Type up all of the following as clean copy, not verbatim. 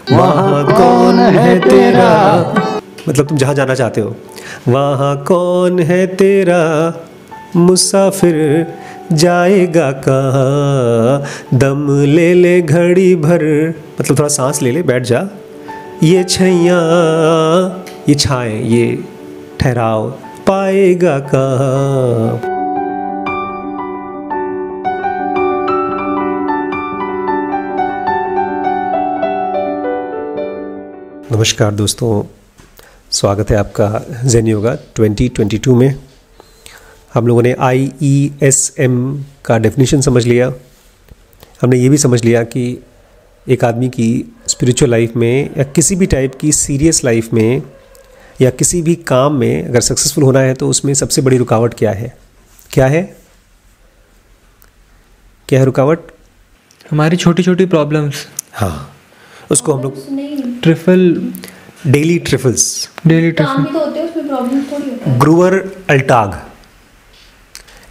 वहाँ कौन है तेरा, मतलब तुम जहाँ जाना चाहते हो, वहाँ कौन है तेरा मुसाफिर जाएगा कहाँ, दम ले ले घड़ी भर, मतलब थोड़ा सांस ले ले, बैठ जा, ये छैया ये छाएं ये ठहराव पाएगा कहाँ। नमस्कार दोस्तों, स्वागत है आपका ज़ेन योगा 2022 में। हम लोगों ने IESM का डेफिनेशन समझ लिया। हमने ये भी समझ लिया कि एक आदमी की स्पिरिचुअल लाइफ में या किसी भी टाइप की सीरियस लाइफ में या किसी भी काम में अगर सक्सेसफुल होना है तो उसमें सबसे बड़ी रुकावट क्या है? क्या है? क्या है रुकावट? हमारी छोटी छोटी प्रॉब्लम्स। हाँ, उसको हम लोग डेली ट्रिफल्स काम भी तो होते हैं, उसमें प्रॉब्लम थोड़ी होता है। ग्रूवर अल्टाग,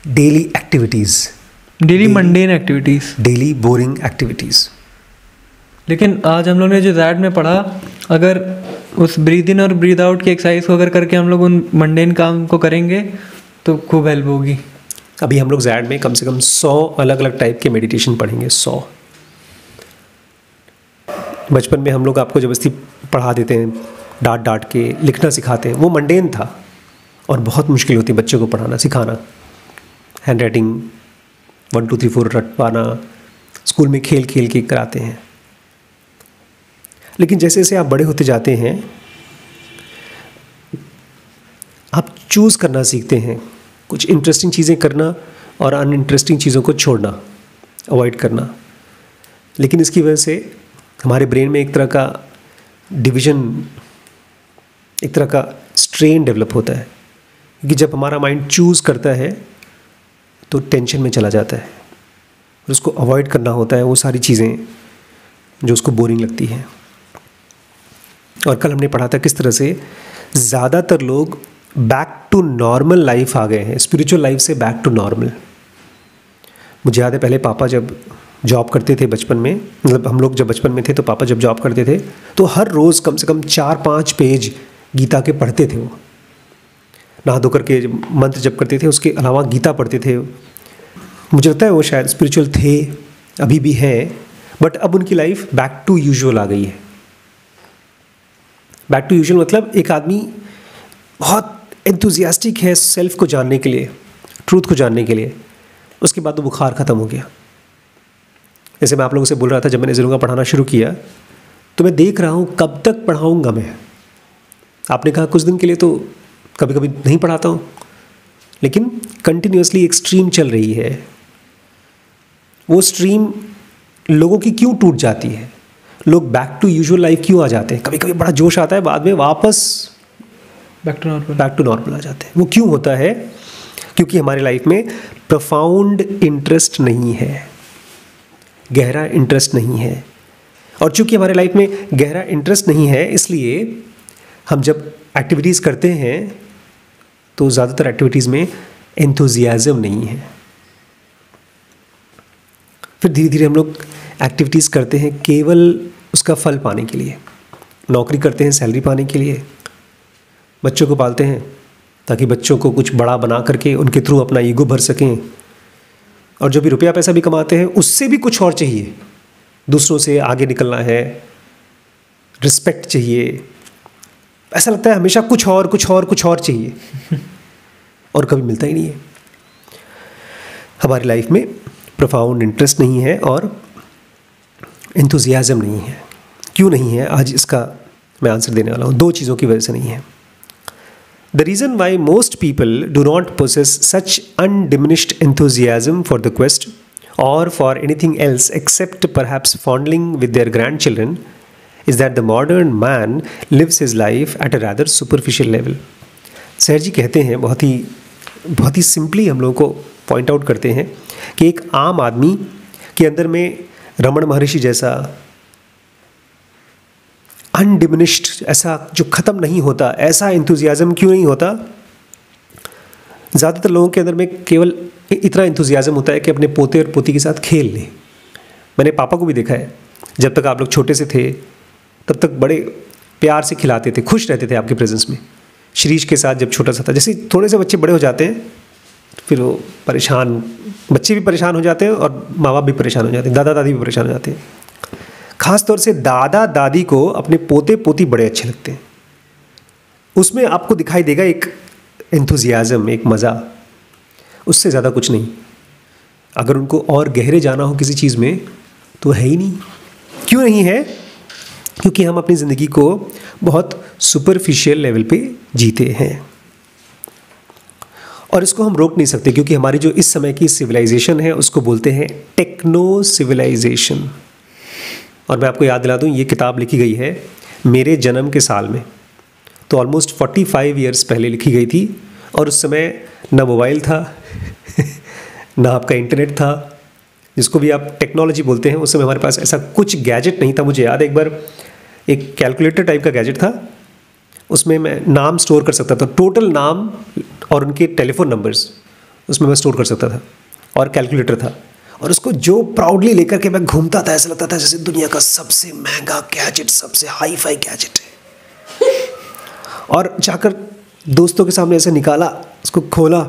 daily activities, daily mundane activities, daily boring activities. लेकिन आज हम लोग ने जो ज़ैड में पढ़ा, अगर उस ब्रीद इन और ब्रीद आउट की एक्सरसाइज को अगर करके हम लोग उन मंडेन काम को करेंगे तो खूब हेल्प होगी। अभी हम लोग ज़ैड में कम से कम 100 अलग अलग टाइप के मेडिटेशन पढ़ेंगे। 100। बचपन में हम लोग आपको जबरदस्ती पढ़ा देते हैं, डांट डांट के लिखना सिखाते हैं, वो मंडेन था और बहुत मुश्किल होती है बच्चों को पढ़ाना सिखाना। हैंड राइटिंग 1 2 3 4 रट पाना स्कूल में खेल खेल के कराते हैं। लेकिन जैसे जैसे आप बड़े होते जाते हैं आप चूज़ करना सीखते हैं, कुछ इंटरेस्टिंग चीज़ें करना और अनइंटरेस्टिंग चीज़ों को छोड़ना, अवॉइड करना। लेकिन इसकी वजह से हमारे ब्रेन में एक तरह का डिवीज़न, एक तरह का स्ट्रेन डेवलप होता है कि जब हमारा माइंड चूज़ करता है तो टेंशन में चला जाता है और उसको अवॉइड करना होता है वो सारी चीज़ें जो उसको बोरिंग लगती हैं। और कल हमने पढ़ा था किस तरह से ज़्यादातर लोग बैक टू नॉर्मल लाइफ आ गए हैं, स्पिरिचुअल लाइफ से बैक टू नॉर्मल। मुझे याद है पहले पापा जब जॉब करते थे बचपन में, मतलब हम लोग जब बचपन में थे तो पापा जब जॉब करते थे तो हर रोज़ कम से कम 4-5 पेज गीता के पढ़ते थे। वो नहा धो करके मंत्र जप करते थे, उसके अलावा गीता पढ़ते थे। मुझे लगता है वो शायद स्पिरिचुअल थे, अभी भी हैं, बट अब उनकी लाइफ बैक टू यूजुअल आ गई है। बैक टू यूजुअल मतलब एक आदमी बहुत एंथुजियास्टिक है सेल्फ को जानने के लिए, ट्रूथ को जानने के लिए, उसके बाद वो बुखार ख़त्म हो गया। जैसे मैं आप लोगों से बोल रहा था, जब मैंने ज़ेन योगा पढ़ाना शुरू किया तो मैं देख रहा हूँ कब तक पढ़ाऊँगा मैं। आपने कहा कुछ दिन के लिए तो कभी कभी नहीं पढ़ाता हूँ, लेकिन कंटिन्यूसली एक स्ट्रीम चल रही है। वो स्ट्रीम लोगों की क्यों टूट जाती है? लोग बैक टू यूजुअल लाइफ क्यों आ जाते हैं? कभी कभी बड़ा जोश आता है, बाद में वापस बैक टू नॉर्मल आ जाते हैं। वो क्यों होता है? क्योंकि हमारी लाइफ में प्रोफाउंड इंटरेस्ट नहीं है, गहरा इंटरेस्ट नहीं है। और चूंकि हमारे लाइफ में गहरा इंटरेस्ट नहीं है, इसलिए हम जब एक्टिविटीज़ करते हैं तो ज़्यादातर एक्टिविटीज़ में एंथुजियाज़म नहीं है। फिर धीरे धीरे हम लोग एक्टिविटीज़ करते हैं केवल उसका फल पाने के लिए। नौकरी करते हैं सैलरी पाने के लिए, बच्चों को पालते हैं ताकि बच्चों को कुछ बड़ा बना करके उनके थ्रू अपना ईगो भर सकें, और जो भी रुपया पैसा भी कमाते हैं उससे भी कुछ और चाहिए, दूसरों से आगे निकलना है, रिस्पेक्ट चाहिए। ऐसा लगता है हमेशा कुछ और कुछ और कुछ और चाहिए और कभी मिलता ही नहीं है। हमारी लाइफ में प्रोफाउंड इंटरेस्ट नहीं है और एंथुजियाज़म नहीं है। क्यों नहीं है? आज इसका मैं आंसर देने वाला हूँ। 2 चीज़ों की वजह से नहीं है। The reason why most people do not possess such undiminished enthusiasm for the quest or for anything else except perhaps fondling with their grandchildren is that the modern man lives his life at a rather superficial level. Sir ji कहते हैं, बहुत ही simply हम लोगों को point out करते हैं कि एक आम आदमी के अंदर में रमण महर्षि जैसा अनडिमिनिश्ड, ऐसा जो ख़त्म नहीं होता, ऐसा इंथुजियाज़म क्यों नहीं होता? ज़्यादातर लोगों के अंदर में केवल इतना इंथुजियाज़म होता है कि अपने पोते और पोती के साथ खेल लें। मैंने पापा को भी देखा है, जब तक आप लोग छोटे से थे तब तक बड़े प्यार से खिलाते थे, खुश रहते थे आपके प्रेजेंस में। शिरीष के साथ जब छोटा सा था, जैसे थोड़े से बच्चे बड़े हो जाते हैं फिर वो परेशान, बच्चे भी परेशान हो जाते हैं और माँ बाप भी परेशान हो जाते हैं, दादा दादी भी परेशान हो जाते हैं। खास तौर से दादा दादी को अपने पोते पोती बड़े अच्छे लगते हैं। उसमें आपको दिखाई देगा एक एंथुजियाज़म, एक मज़ा, उससे ज़्यादा कुछ नहीं। अगर उनको और गहरे जाना हो किसी चीज़ में तो है ही नहीं। क्यों नहीं है? क्योंकि हम अपनी ज़िंदगी को बहुत सुपरफिशियल लेवल पे जीते हैं और इसको हम रोक नहीं सकते, क्योंकि हमारी जो इस समय की सिविलाइजेशन है उसको बोलते हैं टेक्नो सिविलाइजेशन। और मैं आपको याद दिला दूँ, ये किताब लिखी गई है मेरे जन्म के साल में, तो ऑलमोस्ट 45 ईयर्स पहले लिखी गई थी। और उस समय ना मोबाइल था ना आपका इंटरनेट था, जिसको भी आप टेक्नोलॉजी बोलते हैं। उस समय हमारे पास ऐसा कुछ गैजेट नहीं था। मुझे याद है एक बार एक कैलकुलेटर टाइप का गैजेट था, उसमें मैं नाम स्टोर कर सकता था, टोटल नाम और उनके टेलीफोन नंबर्स उसमें मैं स्टोर कर सकता था, और कैलकुलेटर था। और उसको जो प्राउडली लेकर के मैं घूमता था, ऐसा लगता था जैसे दुनिया का सबसे महंगा गैजेट, सबसे हाई फाई गैजेट है। और जाकर दोस्तों के सामने ऐसे निकाला, उसको खोला,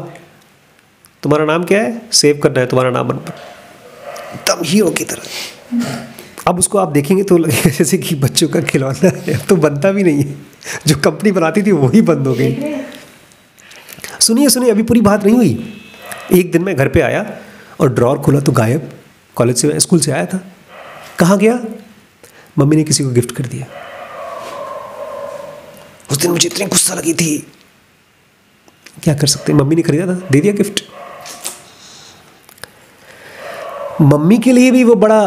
तुम्हारा नाम क्या है, सेव करना है तुम्हारा नाम, एकदम हीरो की तरह। अब उसको आप देखेंगे तो लगेगा जैसे कि बच्चों का खिलौना है, अब तो बनता भी नहीं है। जो कंपनी बनाती थी वही बंद हो गई। सुनिए सुनिए, अभी पूरी बात नहीं हुई। एक दिन मैं घर पे आया और ड्रॉर खोला तो गायब। कॉलेज से, स्कूल से आया था, कहाँ गया? मम्मी ने किसी को गिफ्ट कर दिया। उस दिन मुझे इतनी गुस्सा लगी थी, क्या कर सकते हैं, मम्मी ने खरीदा था, दे दिया गिफ्ट। मम्मी के लिए भी वो बड़ा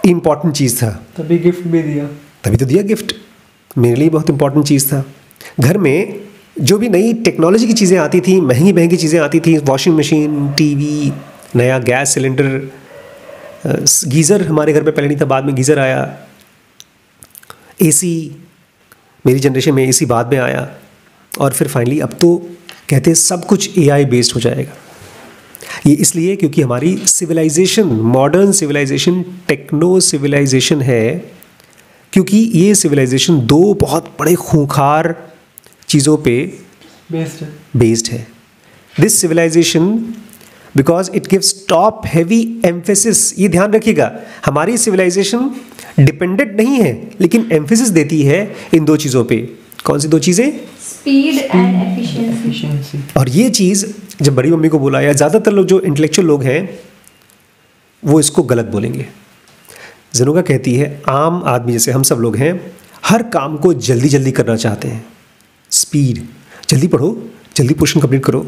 इंपॉर्टेंट चीज़ था, तभी गिफ्ट भी दिया, तभी तो दिया गिफ्ट। मेरे लिए बहुत इंपॉर्टेंट चीज़ था। घर में जो भी नई टेक्नोलॉजी की चीज़ें आती थी, महंगी महंगी चीज़ें आती थी, वॉशिंग मशीन, टीवी, नया गैस सिलेंडर, गीज़र हमारे घर में पहले नहीं था, बाद में गीज़र आया, एसी, मेरी जनरेशन में एसी बाद में आया, और फिर फाइनली अब तो कहते हैं सब कुछ एआई बेस्ड हो जाएगा। ये इसलिए क्योंकि हमारी civilisation, modern civilisation techno civilisation है, क्योंकि ये सिविलाइजेशन दो बहुत बड़े खूंखार चीज़ों पे बेस्ड है। This civilisation because it gives top heavy emphasis, ये ध्यान रखिएगा, हमारी सिविलाइजेशन डिपेंडेंट नहीं है लेकिन एम्फेसिस देती है इन दो चीज़ों पे। कौन सी दो चीज़ें? Speed and efficiency. और ये चीज़ जब बड़ी मम्मी को बोला, या ज़्यादातर लोग जो इंटेलेक्चुअल लोग हैं वो इसको गलत बोलेंगे। ज़ेनोगा कहती है आम आदमी जैसे हम सब लोग हैं, हर काम को जल्दी जल्दी करना चाहते हैं। स्पीड, जल्दी पढ़ो, जल्दी पोर्शन कंप्लीट करो,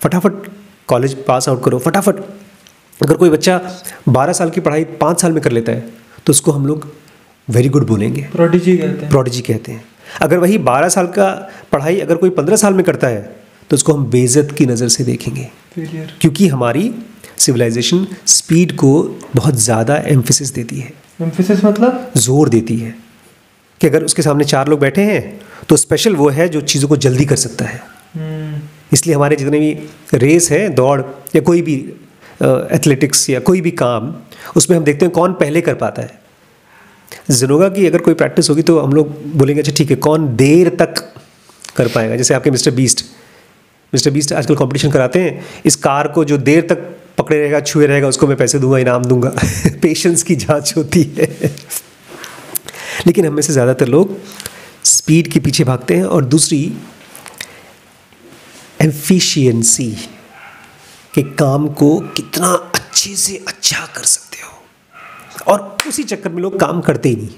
फटाफट कॉलेज पास आउट करो, फटाफट। अगर कोई बच्चा 12 साल की पढ़ाई 5 साल में कर लेता है तो उसको हम लोग वेरी गुड बोलेंगे, प्रोडिजी कहते हैं। प्रोडिजी कहते हैं। अगर वही 12 साल का पढ़ाई अगर कोई 15 साल में करता है तो उसको हम बेइज्जत की नज़र से देखेंगे, क्योंकि हमारी सिविलाइजेशन स्पीड को बहुत ज़्यादा एम्फेसिस देती है। एम्फेसिस मतलब जोर देती है कि अगर उसके सामने 4 लोग बैठे हैं तो स्पेशल वो है जो चीज़ों को जल्दी कर सकता है। इसलिए हमारे जितने भी रेस है, दौड़ या कोई भी एथलेटिक्स या कोई भी काम, उसमें हम देखते हैं कौन पहले कर पाता है। ज़ेनोगा की अगर कोई प्रैक्टिस होगी तो हम लोग बोलेंगे अच्छा ठीक है, कौन देर तक कर पाएगा। जैसे आपके मिस्टर बीस्ट आजकल कंपटीशन कराते हैं, इस कार को जो देर तक पकड़े रहेगा, छुए रहेगा, उसको मैं पैसे दूंगा, इनाम दूंगा। पेशेंस की जांच होती है। लेकिन हम में से ज़्यादातर लोग स्पीड के पीछे भागते हैं, और दूसरी एफिशिएंसी, के काम को कितना अच्छे से अच्छा कर सकते हो, और उसी चक्कर में लोग काम करते ही नहीं।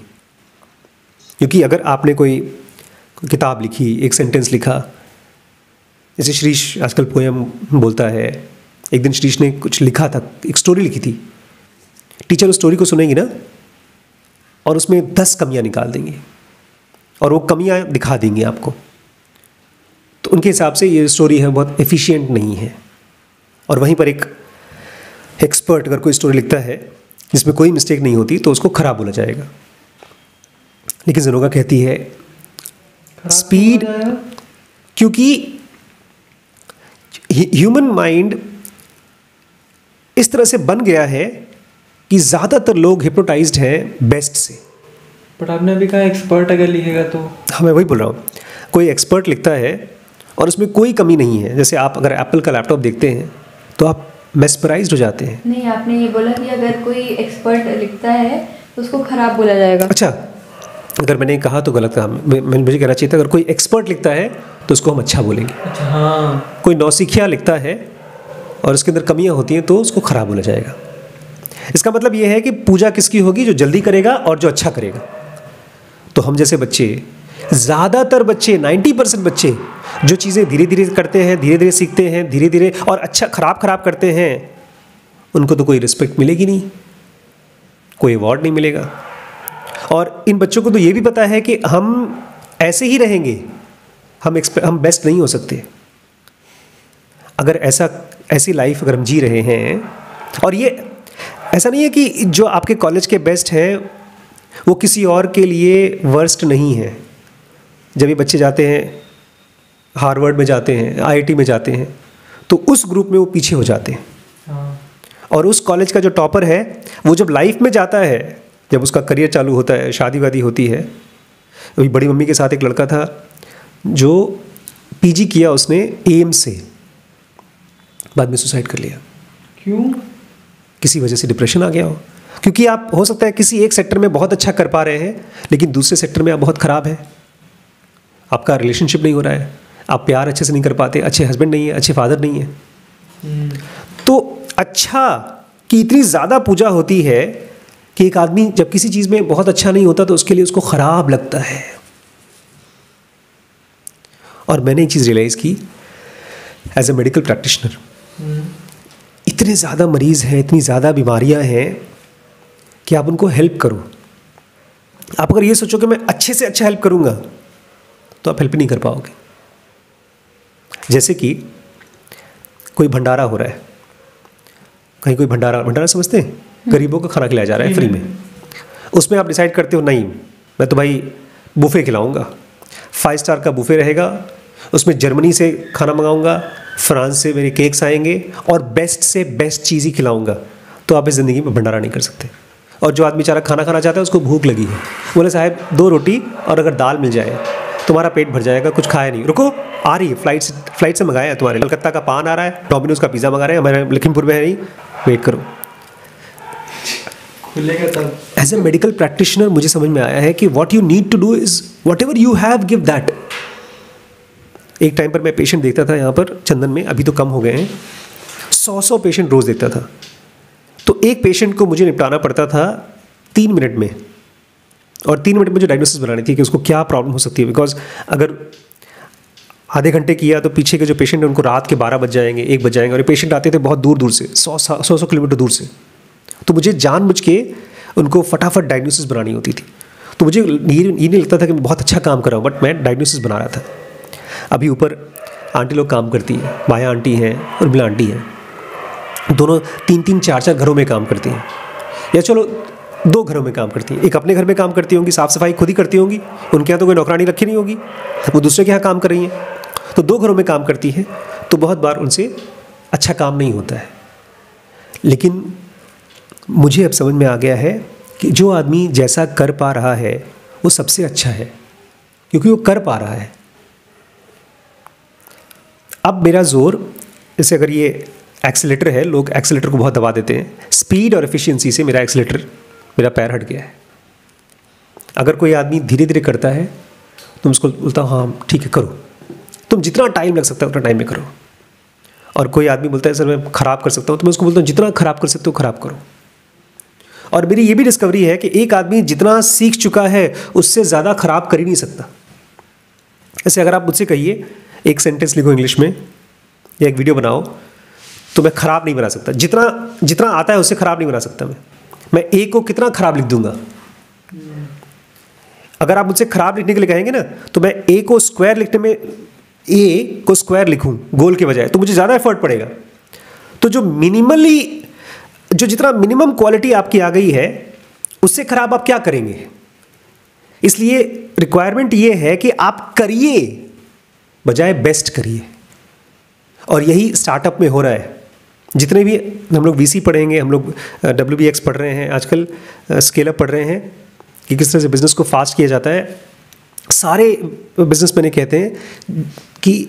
क्योंकि अगर आपने कोई किताब लिखी, एक सेंटेंस लिखा, जैसे श्रीश आजकल पोएम बोलता है, एक दिन श्रीश ने कुछ लिखा था, एक स्टोरी लिखी थी। टीचर उस स्टोरी को सुनेंगी ना और उसमें 10 कमियां निकाल देंगे और वो कमियां दिखा देंगे आपको, तो उनके हिसाब से ये स्टोरी है बहुत एफिशिएंट नहीं है। और वहीं पर एक एक्सपर्ट अगर कोई स्टोरी लिखता है जिसमें कोई मिस्टेक नहीं होती तो उसको खराब बोला जाएगा। लेकिन ज़ेनोगा कहती है स्पीड, क्योंकि ह्यूमन माइंड इस तरह से बन गया है कि ज़्यादातर लोग हिप्नोटाइज्ड हैं बेस्ट से। बट आपने अभी कहा एक्सपर्ट अगर लिखेगा तो। हाँ, मैं वही बोल रहा हूँ, कोई एक्सपर्ट लिखता है और उसमें कोई कमी नहीं है। जैसे आप अगर एप्पल का लैपटॉप देखते हैं तो आप मेस्पराइज्ड हो जाते हैं। नहीं, आपने ये बोला कि अगर कोई एक्सपर्ट लिखता है तो उसको खराब बोला जाएगा। अच्छा, अगर मैंने कहा तो गलत कहा, मुझे कहना चाहिए था अगर कोई एक्सपर्ट लिखता है तो उसको हम अच्छा बोलेंगे। अच्छा, हाँ। कोई नौसिखिया लिखता है और उसके अंदर कमियां होती हैं तो उसको खराब बोला जाएगा। इसका मतलब ये है कि पूजा किसकी होगी? जो जल्दी करेगा और जो अच्छा करेगा। तो हम जैसे बच्चे, ज़्यादातर बच्चे 90% बच्चे जो चीज़ें धीरे धीरे करते हैं, धीरे धीरे सीखते हैं, धीरे धीरे और अच्छा खराब करते हैं, उनको तो कोई रिस्पेक्ट मिलेगी नहीं, कोई अवार्ड नहीं मिलेगा। और इन बच्चों को तो ये भी पता है कि हम ऐसे ही रहेंगे, हम बेस्ट नहीं हो सकते। अगर ऐसी लाइफ अगर हम जी रहे हैं, और ये ऐसा नहीं है कि जो आपके कॉलेज के बेस्ट हैं वो किसी और के लिए वर्स्ट नहीं है। जब ये बच्चे जाते हैं हार्वर्ड में जाते हैं, आईआईटी में जाते हैं, तो उस ग्रुप में वो पीछे हो जाते हैं। हाँ। और उस कॉलेज का जो टॉपर है वो जब लाइफ में जाता है, जब उसका करियर चालू होता है, शादी वादी होती है। अभी बड़ी मम्मी के साथ एक लड़का था जो पीजी किया उसने एम्स से, बाद में सुसाइड कर लिया। क्यों? किसी वजह से डिप्रेशन आ गया हो। क्योंकि आप हो सकता है किसी एक सेक्टर में बहुत अच्छा कर पा रहे हैं लेकिन दूसरे सेक्टर में आप बहुत ख़राब है, आपका रिलेशनशिप नहीं हो रहा है, आप प्यार अच्छे से नहीं कर पाते, अच्छे हस्बैंड नहीं है, अच्छे फादर नहीं है। तो अच्छा कि इतनी ज़्यादा पूजा होती है कि एक आदमी जब किसी चीज़ में बहुत अच्छा नहीं होता तो उसके लिए उसको ख़राब लगता है। और मैंने एक चीज़ रियलाइज़ की एज ए मेडिकल प्रैक्टिशनर, इतने ज़्यादा मरीज़ हैं, इतनी ज़्यादा बीमारियां हैं कि आप उनको हेल्प करो। आप अगर ये सोचो कि मैं अच्छे से अच्छा हेल्प करूंगा तो आप हेल्प नहीं कर पाओगे। जैसे कि कोई भंडारा हो रहा है, कहीं कोई भंडारा समझते हैं, गरीबों को खाना खिलाया जा रहा है फ्री में। उसमें आप डिसाइड करते हो नहीं, मैं तो भाई बुफे खिलाऊंगा, 5 स्टार का बुफे रहेगा, उसमें जर्मनी से खाना मंगाऊंगा, फ्रांस से मेरे केक्स आएंगे और बेस्ट से बेस्ट चीज़ ही खिलाऊंगा। तो आप इस ज़िंदगी में भंडारा नहीं कर सकते। और जो आदमी बेचारा खाना खाना चाहता है उसको भूख लगी है, बोले साहब 2 रोटी और अगर दाल मिल जाए तुम्हारा पेट भर जाएगा, कुछ खाया नहीं, रुको आ रही है फ्लाइट से मंगाया है तुम्हारे, कलकत्ता का पान आ रहा है, डोमिनोज का पिज़्ज़ा मंगा रहे हैं, हमारे लखीमपुर में है नहीं, वेट करो, खुलेगा तब। एज ए मेडिकल प्रैक्टिशनर मुझे समझ में आया है कि what you need to do is whatever you have give that. एक टाइम पर मैं पेशेंट देखता था यहाँ पर चंदन में, अभी तो कम हो गए हैं, 100 पेशेंट रोज़ देखता था। तो एक पेशेंट को मुझे निपटाना पड़ता था 3 मिनट में, और 3 मिनट में मुझे डायग्नोसिस बनानी थी कि उसको क्या प्रॉब्लम हो सकती है। बिकॉज अगर आधे घंटे किया तो पीछे के जो पेशेंट हैं उनको रात के 12 बज जाएंगे, 1 बज जाएंगे, और ये पेशेंट आते थे बहुत दूर दूर से, 100 किलोमीटर दूर से। तो मुझे जानबूझ के उनको फटाफट डायग्नोसिस बनानी होती थी। तो मुझे ये नहीं लगता था कि मैं बहुत अच्छा काम कर रहा हूँ, बट मैं डायग्नोसिस बना रहा था। अभी ऊपर आंटी लोग काम करती हैं, माया आंटी हैं और बिला आंटी हैं, दोनों 3-3, 4-4 घरों में काम करती हैं, या चलो 2 घरों में काम करती हैं। एक अपने घर में काम करती होंगी, साफ़ सफाई खुद ही करती होंगी, उनके यहाँ तो कोई नौकरानी रखी नहीं होगी, वो दूसरे के यहाँ काम कर रही हैं, तो 2 घरों में काम करती हैं। तो बहुत बार उनसे अच्छा काम नहीं होता है। लेकिन मुझे अब समझ में आ गया है कि जो आदमी जैसा कर पा रहा है वो सबसे अच्छा है, क्योंकि वो कर पा रहा है। अब मेरा जोर, जैसे अगर ये एक्सीलेटर है, लोग एक्सीलेटर को बहुत दबा देते हैं, स्पीड और एफिशिएंसी से मेरा पैर हट गया है। अगर कोई आदमी धीरे धीरे करता है तुम उसको बोलता हो हाँ ठीक है करो, तुम जितना टाइम लग सकता है उतना टाइम में करो। और कोई आदमी बोलता है सर मैं ख़राब कर सकता हूँ, तो मैं उसको बोलता हूँ जितना ख़राब कर सकते हो ख़राब करो। और मेरी ये भी डिस्कवरी है कि एक आदमी जितना सीख चुका है उससे ज़्यादा ख़राब कर ही नहीं सकता। ऐसे अगर आप मुझसे कहिए एक सेंटेंस लिखो इंग्लिश में या एक वीडियो बनाओ, तो मैं ख़राब नहीं बना सकता। जितना आता है उससे ख़राब नहीं बना सकता। मैं ए को कितना ख़राब लिख दूंगा। अगर आप मुझसे ख़राब लिखने के लिए कहेंगे ना, तो मैं ए को स्क्वायर लिखने में ए को स्क्वायर लिखूं गोल के बजाय, तो मुझे ज़्यादा एफर्ट पड़ेगा। तो जितना मिनिमम क्वालिटी आपकी आ गई है उससे ख़राब आप क्या करेंगे। इसलिए रिक्वायरमेंट ये है कि आप करिए बजाय बेस्ट करिए। और यही स्टार्टअप में हो रहा है। जितने भी हम लोग VC पढ़ेंगे, हम लोग WBX पढ़ रहे हैं, आजकल स्केल अप पढ़ रहे हैं, कि किस तरह से बिज़नेस को फास्ट किया जाता है। सारे बिजनेसमैन कहते हैं कि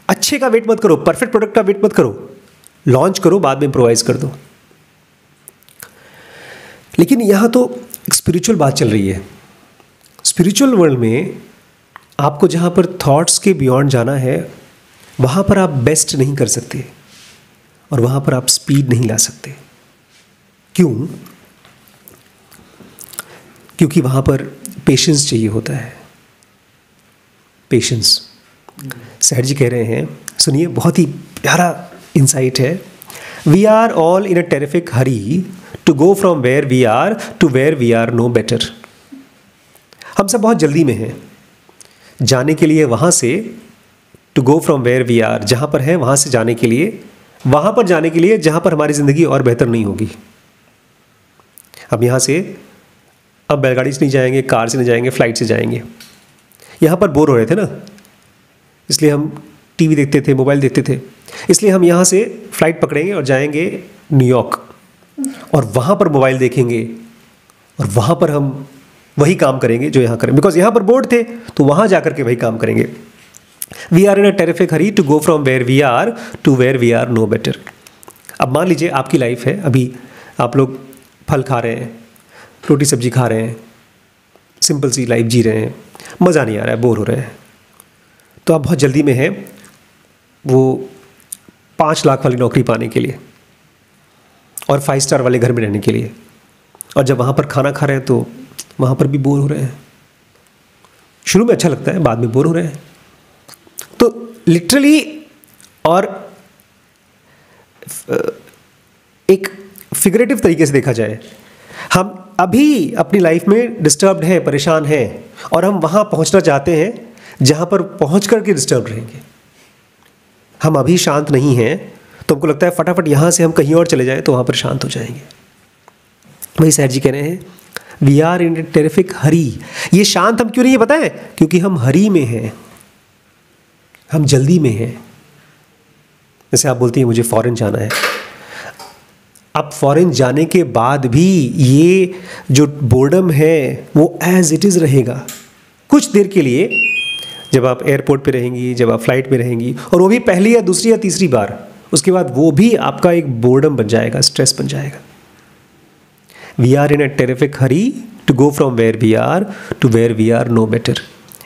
अच्छे का वेट मत करो, परफेक्ट प्रोडक्ट का वेट मत करो, लॉन्च करो, बाद में इम्प्रोवाइज कर दो। लेकिन यहाँ तो एक स्पिरिचुअल बात चल रही है। स्पिरिचुअल वर्ल्ड में आपको जहाँ पर थॉट्स के बियॉन्ड जाना है, वहाँ पर आप बेस्ट नहीं कर सकते और वहाँ पर आप स्पीड नहीं ला सकते। क्यों? क्योंकि वहाँ पर पेशेंस चाहिए होता है। पेशेंस। सर जी कह रहे हैं, सुनिए, बहुत ही प्यारा इंसाइट है। We are all in a terrific hurry to go from where we are to where we are no better. हम सब बहुत जल्दी में हैं जाने के लिए, वहाँ से to go from where we are, जहाँ पर है वहाँ से जाने के लिए, वहाँ पर जाने के लिए जहाँ पर हमारी ज़िंदगी और बेहतर नहीं होगी। अब यहाँ से अब बैलगाड़ी से नहीं जाएंगे, कार से नहीं जाएंगे, फ्लाइट से जाएंगे। यहाँ पर बोर हो रहे थे ना, इसलिए हम टीवी देखते थे, मोबाइल देखते थे, इसलिए हम यहाँ से फ़्लाइट पकड़ेंगे और जाएंगे न्यूयॉर्क, और वहाँ पर मोबाइल देखेंगे और वहाँ पर हम वही काम करेंगे जो यहाँ करें, बिकॉज यहाँ पर बोर्ड थे तो वहाँ जा कर के वही काम करेंगे। We are in a terrific hurry to go from where we are to where we are no better. अब मान लीजिए आपकी लाइफ है, अभी आप लोग फल खा रहे हैं, रोटी सब्जी खा रहे हैं, सिंपल सी लाइफ जी रहे हैं, मज़ा नहीं आ रहा है, बोर हो रहे हैं, तो आप बहुत जल्दी में हैं वो 5 लाख वाली नौकरी पाने के लिए और 5 स्टार वाले घर में रहने के लिए, और जब वहाँ पर खाना खा रहे हैं तो वहाँ पर भी बोर हो रहे हैं। शुरू में अच्छा लगता है, बाद में बोर हो रहे हैं। तो लिटरली और एक फिगरेटिव तरीके से देखा जाए, हम अभी अपनी लाइफ में डिस्टर्ब्ड हैं, परेशान हैं, और हम वहाँ पहुँचना चाहते हैं जहाँ पर पहुँच करके डिस्टर्ब रहेंगे। हम अभी शांत नहीं हैं तो हमको लगता है फटाफट यहाँ से हम कहीं और चले जाएं तो वहाँ पर शांत हो जाएंगे। वही सर जी कह रहे हैं, वी आर इन टेरिफिक हरी। ये शांत हम क्यों नहीं है पता है? क्योंकि हम हरी में हैं, हम जल्दी में हैं। जैसे आप बोलती हैं मुझे फॉरेन जाना है, अब फॉरेन जाने के बाद भी ये जो बोर्डम है वो एज इट इज़ रहेगा कुछ देर के लिए, जब आप एयरपोर्ट पे रहेंगी, जब आप फ्लाइट पे रहेंगी, और वो भी पहली या दूसरी या तीसरी बार, उसके बाद वो भी आपका एक बोर्डम बन जाएगा, स्ट्रेस बन जाएगा। We are in a terrific hurry to go from where we are to where we are no better.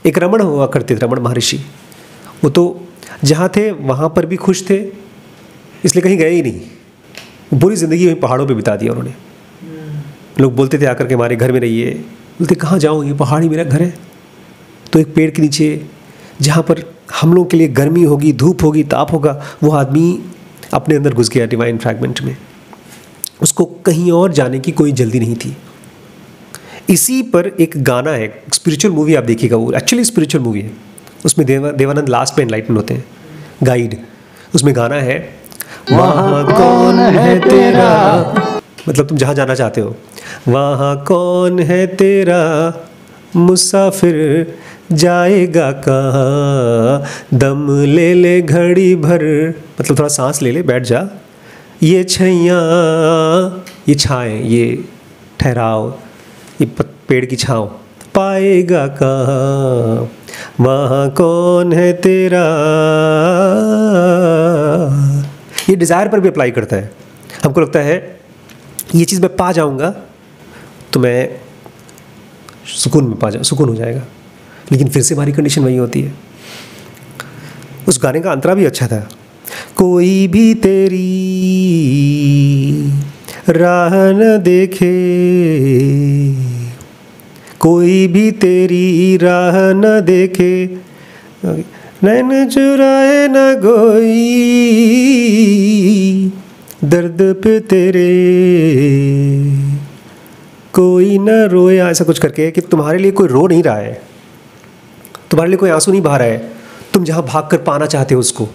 एक रमण हुआ करते थे, रमण महर्षि, वो तो जहाँ थे वहाँ पर भी खुश थे, इसलिए कहीं गए ही नहीं। पूरी ज़िंदगी वहीं पहाड़ों पे बिता दिया उन्होंने। लोग बोलते थे आकर के हमारे घर में रहिए, बोलते कहाँ जाऊँ, ये पहाड़ ही मेरा घर है। तो एक पेड़ के नीचे जहाँ पर हम लोग के लिए गर्मी होगी, धूप होगी, ताप होगा, वो आदमी अपने अंदर घुस गया डिवाइन फ्रैगमेंट में। उसको कहीं और जाने की कोई जल्दी नहीं थी। इसी पर एक गाना है, स्पिरिचुअल मूवी आप देखिएगा, वो एक्चुअली स्पिरिचुअल मूवी है। उसमें देवानंद लास्ट में एनलाइटन होते हैं, गाइड। उसमें गाना है, वहाँ कौन है तेरा, मतलब तुम जहाँ जाना चाहते हो, वहाँ कौन है तेरा मुसाफिर, जाएगा कहाँ, दम ले ले घड़ी भर, मतलब थोड़ा सांस ले ले, बैठ जा, ये छैया, ये छाएं, ये ठहराव, ये पेड़ की छाँव, पाएगा कहाँ, वहाँ कौन है तेरा। ये डिज़ायर पर भी अप्लाई करता है। हमको लगता है ये चीज़ मैं पा जाऊँगा तो मैं सुकून में सुकून हो जाएगा, लेकिन फिर से हमारी कंडीशन वही होती है। उस गाने का अंतरा भी अच्छा था, कोई भी तेरी राह न देखे, कोई भी तेरी राह न देखे, नैन चुराए न कोई, दर्द पे तेरे कोई न रोया, ऐसा कुछ करके कि तुम्हारे लिए कोई रो नहीं रहा है, तुम्हारे लिए कोई आंसू नहीं बहा रहा है। तुम जहाँ भाग कर पाना चाहते हो उसको,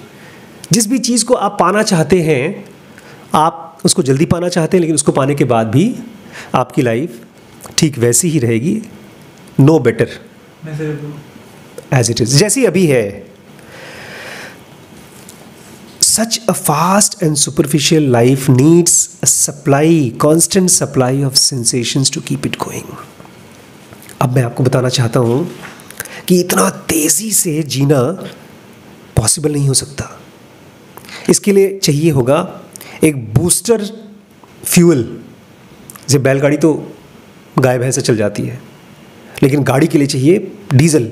जिस भी चीज़ को आप पाना चाहते हैं, आप उसको जल्दी पाना चाहते हैं, लेकिन उसको पाने के बाद भी आपकी लाइफ ठीक वैसी ही रहेगी, no better, as it is, जैसी अभी है। Such a fast and superficial life needs a supply, constant supply of sensations to keep it going. अब मैं आपको बताना चाहता हूँ कि इतना तेज़ी से जीना पॉसिबल नहीं हो सकता। इसके लिए चाहिए होगा एक बूस्टर फ्यूल। जैसे बैलगाड़ी तो गाय भैंस से चल जाती है, लेकिन गाड़ी के लिए चाहिए डीजल।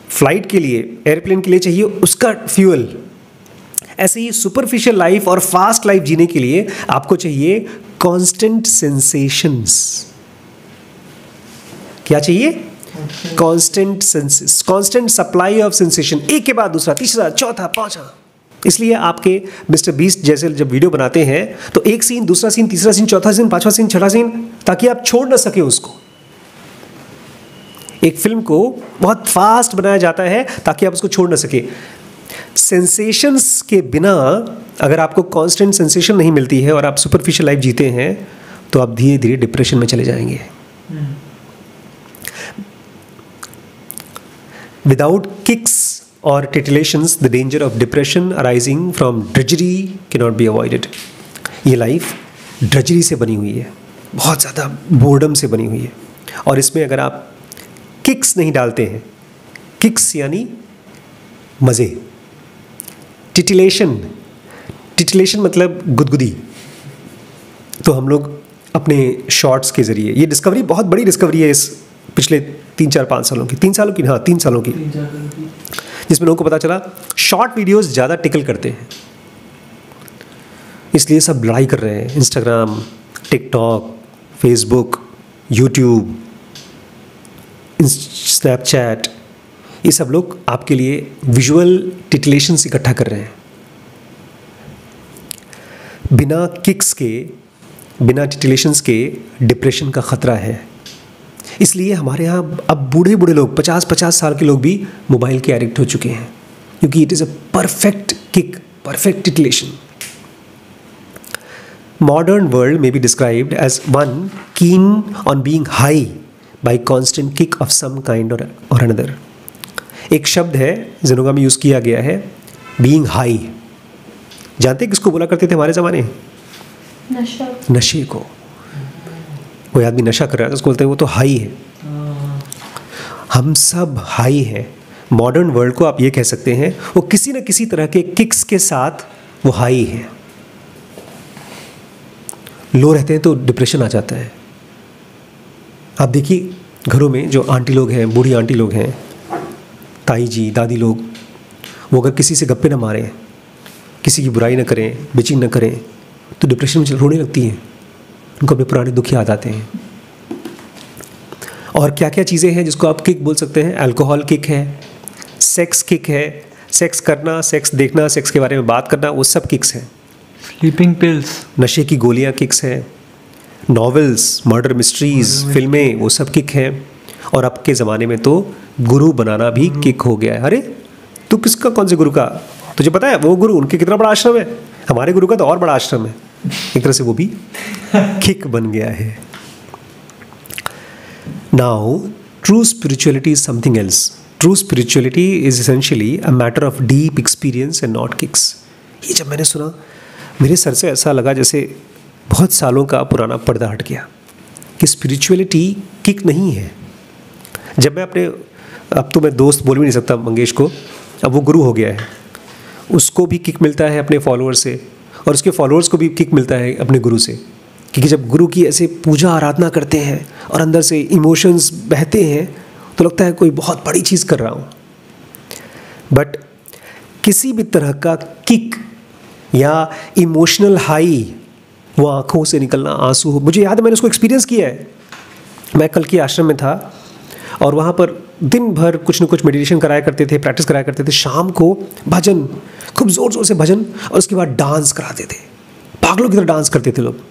फ्लाइट के लिए, एयरप्लेन के लिए चाहिए उसका फ्यूल। ऐसे ही सुपरफिशियल लाइफ और फास्ट लाइफ जीने के लिए आपको चाहिए कांस्टेंट सेंसेशंस। क्या चाहिए? कांस्टेंट सप्लाई ऑफ सेंसेशन, एक के बाद दूसरा, तीसरा, चौथा, पांचवा। इसलिए आपके मिस्टर बीस्ट जैसे जब वीडियो बनाते हैं तो एक सीन, दूसरा सीन, तीसरा सीन, चौथा सीन, पांचवा सीन, छठा सीन, ताकि आप छोड़ ना सके उसको। एक फिल्म को बहुत फास्ट बनाया जाता है ताकि आप उसको छोड़ ना सके। सेंसेशंस के बिना अगर आपको कांस्टेंट सेंसेशन नहीं मिलती है और आप सुपरफिशियल लाइफ जीते हैं तो आप धीरे धीरे डिप्रेशन में चले जाएंगे। विदाउट किक्स और titillations the danger of depression arising from drudgery can not be avoided. ये लाइफ ड्रजरी से बनी हुई है, बहुत ज़्यादा बोर्डम से बनी हुई है, और इसमें अगर आप किक्स नहीं डालते हैं, किक्स यानी मज़े, टिटिलेशन मतलब गुदगुदी, तो हम लोग अपने शॉर्ट्स के ज़रिए, ये डिस्कवरी बहुत बड़ी डिस्कवरी है इस पिछले 3-4-5 सालों की, 3 सालों की, हाँ 3 सालों की, जिसमें लोगों को पता चला शॉर्ट वीडियोस ज़्यादा टिकल करते हैं। इसलिए सब लड़ाई कर रहे हैं। Instagram, TikTok, Facebook, YouTube, Snapchat, ये सब लोग आपके लिए विजुअल टिटिलेशंस इकट्ठा कर रहे हैं। बिना किक्स के, बिना टिटिलेशंस के डिप्रेशन का ख़तरा है। इसलिए हमारे यहाँ अब बूढ़े बूढ़े लोग, 50-50 साल के लोग भी मोबाइल के एडिक्ट हो चुके हैं, क्योंकि it is a perfect kick, perfect टिटिलेशन। Modern world may be described as one keen on being high by constant kick of some kind or another. एक शब्द है ज़ेनोगा में यूज़ किया गया है, being high। जानते किसको बोला करते थे हमारे ज़माने? नशे को। कोई आदमी नशा कर रहा है तो उसको बोलते हैं वो तो हाई है। हम सब हाई हैं। मॉडर्न वर्ल्ड को आप ये कह सकते हैं वो किसी न किसी तरह के किक्स के साथ वो हाई है। लो रहते हैं तो डिप्रेशन आ जाता है। आप देखिए घरों में जो आंटी लोग हैं, बूढ़ी आंटी लोग हैं, ताई जी, दादी लोग, वो अगर किसी से गप्पे ना मारें, किसी की बुराई ना करें, बिचिंग ना करें, तो डिप्रेशन में रोने लगती हैं। उनको अपने पुराने दुख याद आते हैं। और क्या क्या चीज़ें हैं जिसको आप किक बोल सकते हैं? अल्कोहल किक है, सेक्स किक है, सेक्स करना, सेक्स देखना, सेक्स के बारे में बात करना, वो सब किक्स हैं। स्लीपिंग पिल्स, नशे की गोलियां किक्स हैं, नॉवेल्स, मर्डर मिस्ट्रीज़, फिल्में, वो सब किक हैं। और अब के ज़माने में तो गुरु बनाना भी किक हो गया है। अरे तू किसका, कौन से गुरु का? तुझे पता है वो गुरु, उनके कितना बड़ा आश्रम है, हमारे गुरु का तो और बड़ा आश्रम है। एक तरह से वो भी किक बन गया है। Now true spirituality is something else. True spirituality is essentially a matter of deep experience and not kicks. ये जब मैंने सुना मेरे सर से ऐसा लगा जैसे बहुत सालों का पुराना पर्दा हट गया कि स्पिरिचुअलिटी किक नहीं है। जब मैं अपने, अब तो मैं दोस्त बोल भी नहीं सकता मंगेश को, अब वो गुरु हो गया है, उसको भी किक मिलता है अपने फॉलोअर से, और उसके फॉलोअर्स को भी किक मिलता है अपने गुरु से। क्योंकि जब गुरु की ऐसे पूजा आराधना करते हैं और अंदर से इमोशंस बहते हैं तो लगता है कोई बहुत बड़ी चीज़ कर रहा हूँ। बट किसी भी तरह का किक या इमोशनल हाई, वो आँखों से निकलना, आंसू हो, मुझे याद है मैंने उसको एक्सपीरियंस किया है। मैं कल के आश्रम में था और वहाँ पर दिन भर कुछ न कुछ मेडिटेशन कराया करते थे, प्रैक्टिस कराया करते थे। शाम को भजन, खूब ज़ोर ज़ोर से भजन, और उसके बाद डांस कराते थे। पागलों की तरह डांस करते थे लोग।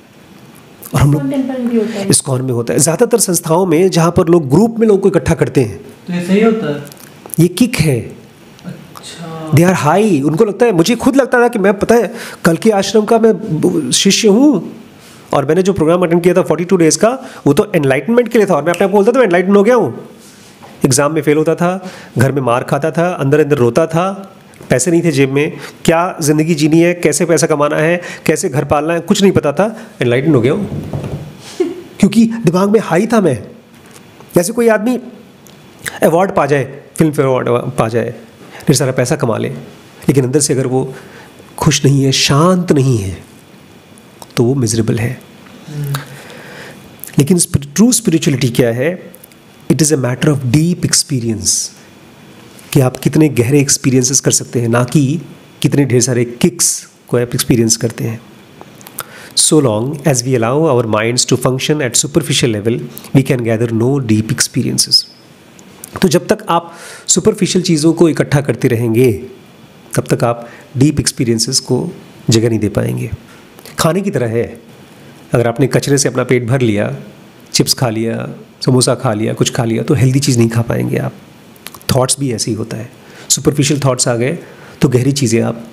और हम लोग इस्कॉन में होता है, ज़्यादातर संस्थाओं में जहाँ पर लोग ग्रुप में लोगों को इकट्ठा करते हैं, तो ये सही होता है, ये किक है। They are high. उनको लगता है, मुझे खुद लगता था कि मैं, पता है, कल के आश्रम का मैं शिष्य हूँ, और मैंने जो प्रोग्राम अटेंड किया था 42 डेज़ का, वो तो एनलाइटमेंट के लिए था, और मैं अपने आप को बोलता था मैं एनलाइटन हो गया हूँ। एग्ज़ाम में फेल होता था, घर में मार खाता था, अंदर अंदर रोता था, पैसे नहीं थे जेब में, क्या ज़िंदगी जीनी है, कैसे पैसा कमाना है, कैसे घर पालना है, कुछ नहीं पता था। एनलाइटन हो गया हूँ क्योंकि दिमाग में हाई था मैं। जैसे कोई आदमी अवार्ड पा जाए, फिल्म फेयर अवार्ड पा जाए, ढेर सारा पैसा कमा ले, लेकिन अंदर से अगर वो खुश नहीं है, शांत नहीं है, तो वो मिजरेबल है। लेकिन ट्रू स्पिरिचुअलिटी क्या है? It is a matter of deep experience, कि आप कितने गहरे एक्सपीरियंसेस कर सकते हैं, ना कि कितने ढेर सारे किक्स को आप एक्सपीरियंस करते हैं। So long as we allow our minds to function at superficial level, we can gather no deep experiences. तो जब तक आप सुपरफिशियल चीज़ों को इकट्ठा करते रहेंगे, तब तक आप डीप एक्सपीरियंसेस को जगह नहीं दे पाएंगे। खाने की तरह है, अगर आपने कचरे से अपना पेट भर लिया, चिप्स खा लिया, समोसा खा लिया, कुछ खा लिया, तो हेल्दी चीज़ नहीं खा पाएंगे आप। थॉट्स भी ऐसे ही होता है, सुपरफिशियल थॉट्स आ गए तो गहरी चीज़ें आप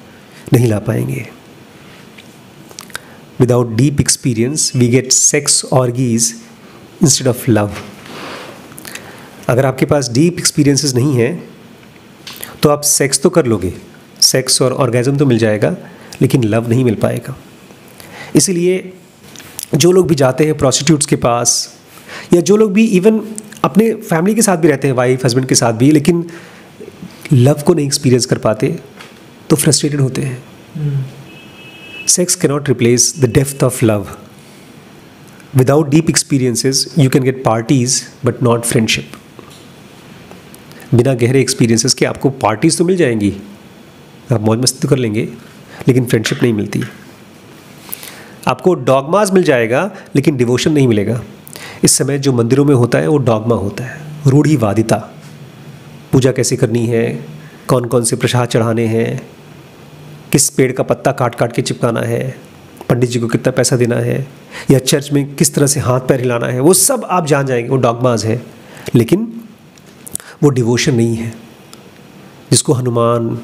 नहीं ला पाएंगे। Without deep experience, we get sex orgies instead of love. अगर आपके पास डीप एक्सपीरियंसेस नहीं है तो आप सेक्स तो कर लोगे, सेक्स और ऑर्गेज़म तो मिल जाएगा, लेकिन लव नहीं मिल पाएगा। इसीलिए जो लोग भी जाते हैं प्रोस्टिट्यूट्स के पास, या जो लोग भी इवन अपने फैमिली के साथ भी रहते हैं, वाइफ हस्बैंड के साथ भी, लेकिन लव को नहीं एक्सपीरियंस कर पाते, तो फ्रस्ट्रेटेड होते हैं। Sex cannot replace the depth of love. Without deep experiences, you can get parties but not friendship. बिना गहरे experiences के आपको parties तो मिल जाएंगी, आप मौज मस्ती तो कर लेंगे, लेकिन friendship नहीं मिलती। आपको dogmas मिल जाएगा, लेकिन devotion नहीं मिलेगा। इस समय जो मंदिरों में होता है वो dogma होता है, रूढ़िवादिता। पूजा कैसे करनी है, कौन कौन से प्रसाद चढ़ाने हैं, किस पेड़ का पत्ता काट काट के चिपकाना है, पंडित जी को कितना पैसा देना है, या चर्च में किस तरह से हाथ पैर हिलाना है, वो सब आप जान जाएंगे, वो डॉगमाज है। लेकिन वो डिवोशन नहीं है, जिसको हनुमान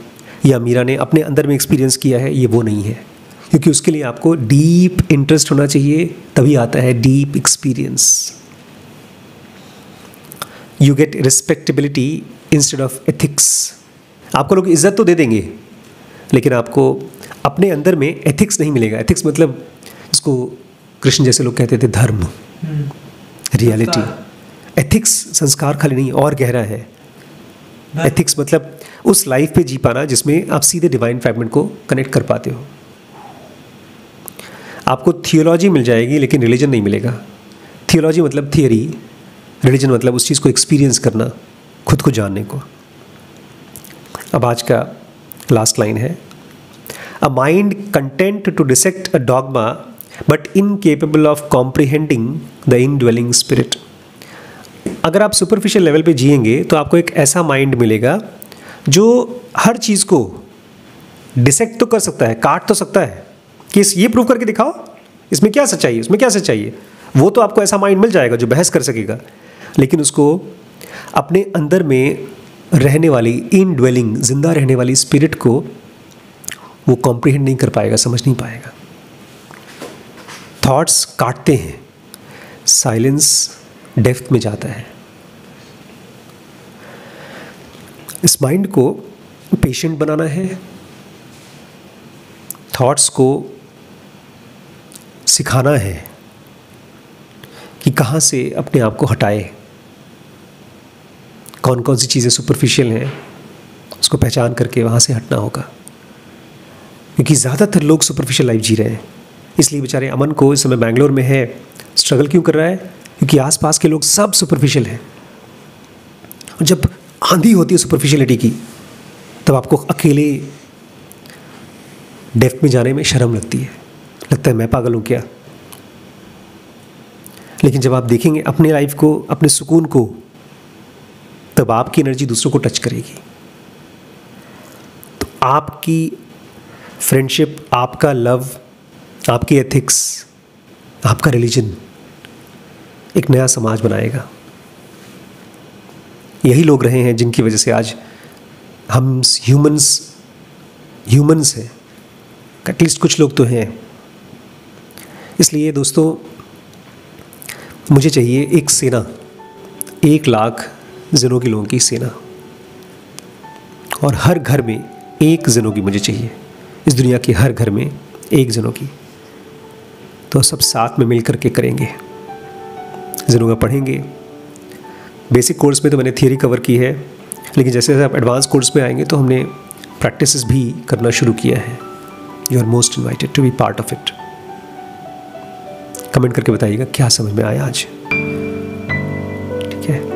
या मीरा ने अपने अंदर में एक्सपीरियंस किया है, ये वो नहीं है। क्योंकि उसके लिए आपको डीप इंटरेस्ट होना चाहिए, तभी आता है deep experience. You get respectability instead of ethics. आपको लोग इज्जत तो दे देंगे, लेकिन आपको अपने अंदर में एथिक्स नहीं मिलेगा। एथिक्स मतलब इसको कृष्ण जैसे लोग कहते थे धर्म, रियलिटी। एथिक्स संस्कार खाली नहीं, और गहरा है। एथिक्स मतलब उस लाइफ पे जी पाना जिसमें आप सीधे डिवाइन फ्रैगमेंट को कनेक्ट कर पाते हो। आपको थियोलॉजी मिल जाएगी, लेकिन रिलीजन नहीं मिलेगा। थियोलॉजी मतलब थियरी, रिलीजन मतलब उस चीज़ को एक्सपीरियंस करना, खुद को जानने को। अब आज का लास्ट लाइन है, a mind content to dissect a dogma but incapable of comprehending the indwelling spirit. अगर आप सुपरफिशियल लेवल पे जिएंगे तो आपको एक ऐसा माइंड मिलेगा जो हर चीज़ को डिसेक्ट तो कर सकता है, काट तो सकता है कि ये प्रूव करके दिखाओ, इसमें क्या सच्चाई है, उसमें क्या सच्चाई है। वो तो आपको ऐसा माइंड मिल जाएगा जो बहस कर सकेगा, लेकिन उसको अपने अंदर में रहने वाली इन ड्वेलिंग, जिंदा रहने वाली स्पिरिट को वो कॉम्प्रिहेंड नहीं कर पाएगा, समझ नहीं पाएगा। थॉट्स काटते हैं, साइलेंस डेप्थ में जाता है। इस माइंड को पेशेंट बनाना है, थॉट्स को सिखाना है कि कहाँ से अपने आप को हटाए, कौन कौन सी चीज़ें सुपरफिशियल हैं, उसको पहचान करके वहाँ से हटना होगा। क्योंकि ज़्यादातर लोग सुपरफिशियल लाइफ जी रहे हैं। इसलिए बेचारे अमन को इस समय बैंगलोर में है, स्ट्रगल क्यों कर रहा है? क्योंकि आसपास के लोग सब सुपरफिशियल हैं। और जब आंधी होती है सुपरफिशियलिटी की, तब आपको अकेले डेप्थ में जाने में शर्म लगती है, लगता है मैं पागल हूँ क्या। लेकिन जब आप देखेंगे अपने लाइफ को, अपने सुकून को, तब आपकी एनर्जी दूसरों को टच करेगी। तो आपकी फ्रेंडशिप, आपका लव, आपकी एथिक्स, आपका रिलीजन एक नया समाज बनाएगा। यही लोग रहे हैं जिनकी वजह से आज हम ह्यूमंस हैं, एटलीस्ट कुछ लोग तो हैं। इसलिए दोस्तों, मुझे चाहिए एक सेना, 1 लाख ज़िनोगी लोगों की सेना, और हर घर में 1 ज़िनोगी मुझे चाहिए। इस दुनिया के हर घर में 1 ज़िनोगी। तो सब साथ में मिल करके करेंगे, ज़िनोगा पढ़ेंगे, बेसिक कोर्स में तो मैंने थियरी कवर की है, लेकिन जैसे जैसे आप एडवांस कोर्स में आएंगे तो हमने प्रैक्टिसेस भी करना शुरू किया है। You are most invited to be part of it. Comment करके बताइएगा क्या समझ में आया आज, ठीक है।